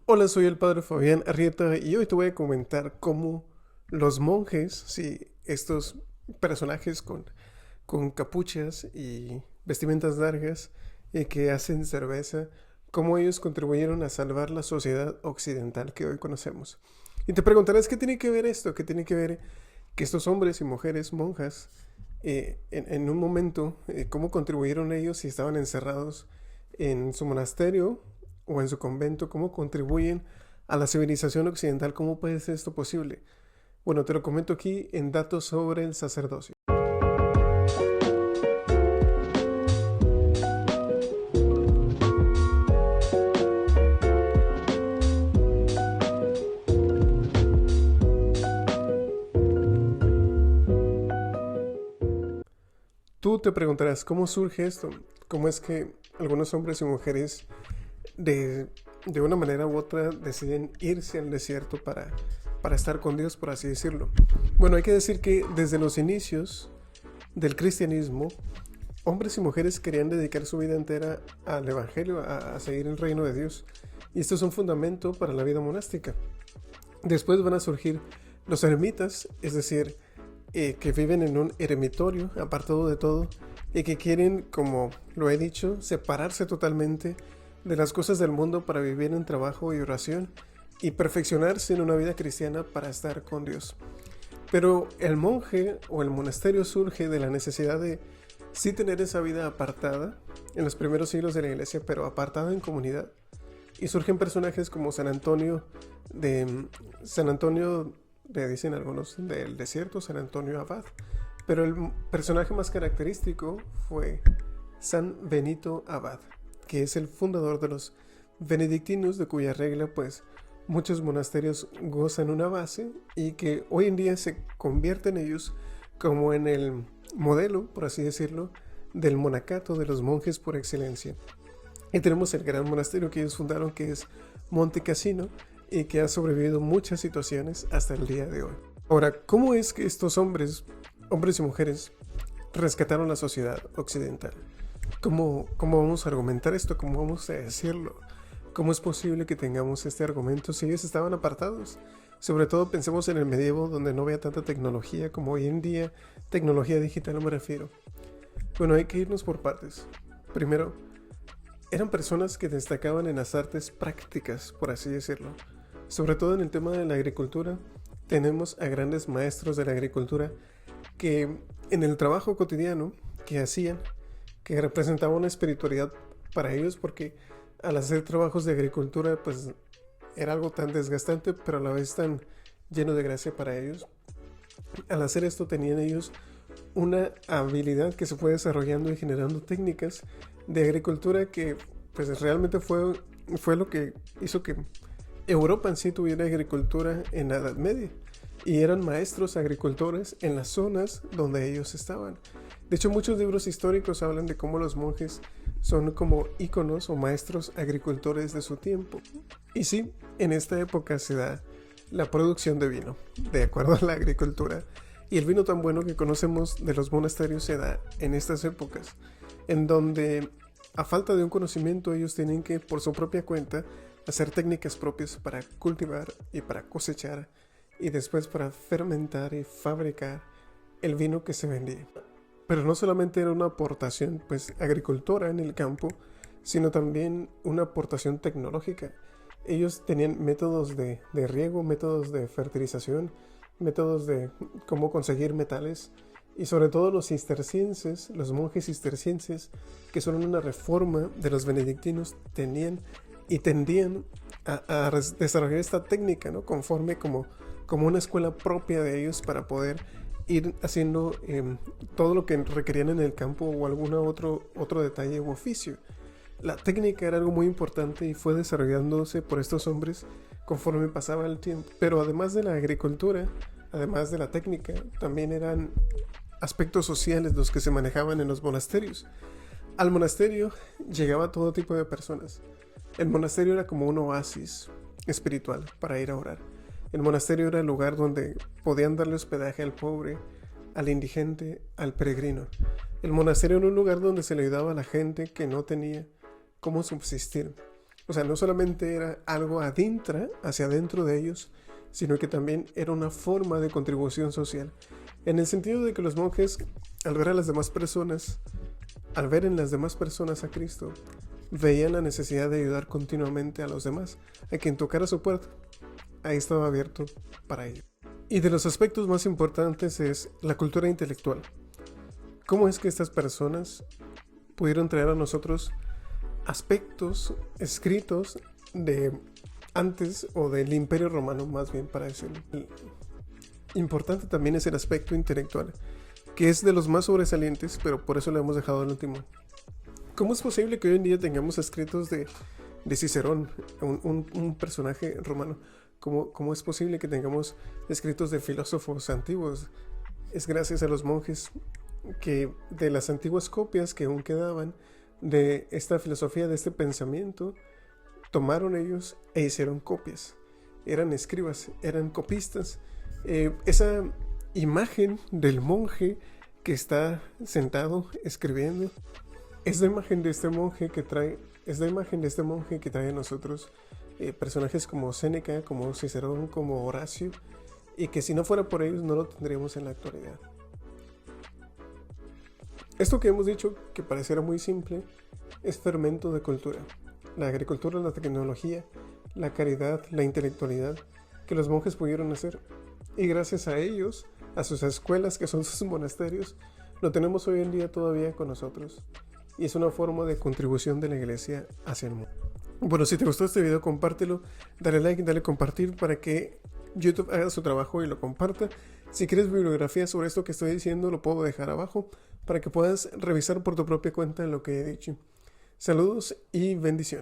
Hola, soy el padre Fabián Arrieta y hoy te voy a comentar cómo los monjes, sí, estos personajes con capuchas y vestimentas largas y que hacen cerveza, cómo ellos contribuyeron a salvar la sociedad occidental que hoy conocemos. Y te preguntarás qué tiene que ver esto, qué tiene que ver que estos hombres y mujeres monjas en un momento, cómo contribuyeron ellos si estaban encerrados en su monasterio o en su convento, cómo contribuyen a la civilización occidental, cómo puede ser esto posible. Bueno, te lo comento aquí en datos sobre el sacerdocio. Tú te preguntarás, ¿cómo surge esto? ¿Cómo es que algunos hombres y mujeres de una manera u otra deciden irse al desierto para estar con Dios, por así decirlo? Bueno, hay que decir que desde los inicios del cristianismo, hombres y mujeres querían dedicar su vida entera al Evangelio, a seguir el reino de Dios. Y esto es un fundamento para la vida monástica. Después van a surgir los eremitas, es decir, que viven en un eremitorio, apartado de todo, y que quieren, como lo he dicho, separarse totalmente de las cosas del mundo para vivir en trabajo y oración y perfeccionarse en una vida cristiana para estar con Dios. Pero el monje o el monasterio surge de la necesidad de sí tener esa vida apartada en los primeros siglos de la iglesia, pero apartada en comunidad. Y surgen personajes como San Antonio, le dicen algunos del desierto, San Antonio Abad. Pero el personaje más característico fue San Benito Abad, que es el fundador de los benedictinos, de cuya regla pues muchos monasterios gozan una base y que hoy en día se convierten ellos como en el modelo, por así decirlo, del monacato de los monjes por excelencia. Y tenemos el gran monasterio que ellos fundaron, que es Monte Cassino, y que ha sobrevivido muchas situaciones hasta el día de hoy. Ahora, ¿cómo es que estos hombres y mujeres rescataron la sociedad occidental? ¿Cómo vamos a argumentar esto? ¿Cómo vamos a decirlo? ¿Cómo es posible que tengamos este argumento si ellos estaban apartados? Sobre todo pensemos en el medievo, donde no había tanta tecnología como hoy en día. Tecnología digital me refiero. Bueno, hay que irnos por partes. Primero, eran personas que destacaban en las artes prácticas, por así decirlo. Sobre todo en el tema de la agricultura, tenemos a grandes maestros de la agricultura que en el trabajo cotidiano que hacían, que representaba una espiritualidad para ellos, porque al hacer trabajos de agricultura pues era algo tan desgastante pero a la vez tan lleno de gracia para ellos. Al hacer esto tenían ellos una habilidad que se fue desarrollando y generando técnicas de agricultura que pues realmente fue lo que hizo que Europa en sí tuviera agricultura en la Edad Media, y eran maestros agricultores en las zonas donde ellos estaban. De hecho, muchos libros históricos hablan de cómo los monjes son como íconos o maestros agricultores de su tiempo. Y sí, en esta época se da la producción de vino, de acuerdo a la agricultura. Y el vino tan bueno que conocemos de los monasterios se da en estas épocas, en donde a falta de un conocimiento ellos tienen que, por su propia cuenta, hacer técnicas propias para cultivar y para cosechar y después para fermentar y fabricar el vino que se vendía. Pero no solamente era una aportación pues agricultora en el campo, sino también una aportación tecnológica. Ellos tenían métodos de riego, métodos de fertilización, métodos de cómo conseguir metales, y sobre todo los cistercienses, los monjes cistercienses, que son una reforma de los benedictinos, tenían y tendían a desarrollar esta técnica, ¿no? Conforme como una escuela propia de ellos para poder ir haciendo todo lo que requerían en el campo o algún otro detalle u oficio. La técnica era algo muy importante y fue desarrollándose por estos hombres conforme pasaba el tiempo. Pero además de la agricultura, además de la técnica, también eran aspectos sociales los que se manejaban en los monasterios. Al monasterio llegaba todo tipo de personas. El monasterio era como un oasis espiritual para ir a orar. El monasterio era el lugar donde podían darle hospedaje al pobre, al indigente, al peregrino. El monasterio era un lugar donde se le ayudaba a la gente que no tenía cómo subsistir. O sea, no solamente era algo adintra, hacia adentro de ellos, sino que también era una forma de contribución social. En el sentido de que los monjes, al ver a las demás personas, al ver en las demás personas a Cristo, veían la necesidad de ayudar continuamente a los demás, a quien tocara su puerta. Ahí estaba abierto para ello. Y de los aspectos más importantes es la cultura intelectual. ¿Cómo es que estas personas pudieron traer a nosotros aspectos escritos de antes o del Imperio Romano, más bien para decirlo? Importante también es el aspecto intelectual, que es de los más sobresalientes, pero por eso lo hemos dejado al último. ¿Cómo es posible que hoy en día tengamos escritos de Cicerón, un personaje romano? ¿Cómo es posible que tengamos escritos de filósofos antiguos? Es gracias a los monjes que de las antiguas copias que aún quedaban de esta filosofía, de este pensamiento, tomaron ellos e hicieron copias. Eran escribas, eran copistas. Esa imagen del monje que está sentado escribiendo es la imagen de este monje que trae, a nosotros personajes como Séneca, como Cicerón, como Horacio, y que si no fuera por ellos no lo tendríamos en la actualidad. Esto que hemos dicho, que pareciera muy simple, es fermento de cultura. La agricultura, la tecnología, la caridad, la intelectualidad que los monjes pudieron hacer. Y gracias a ellos, a sus escuelas que son sus monasterios, lo tenemos hoy en día todavía con nosotros. Y es una forma de contribución de la iglesia hacia el mundo. Bueno, si te gustó este video, compártelo, dale like, dale compartir para que YouTube haga su trabajo y lo comparta. Si quieres bibliografía sobre esto que estoy diciendo, lo puedo dejar abajo para que puedas revisar por tu propia cuenta lo que he dicho. Saludos y bendiciones.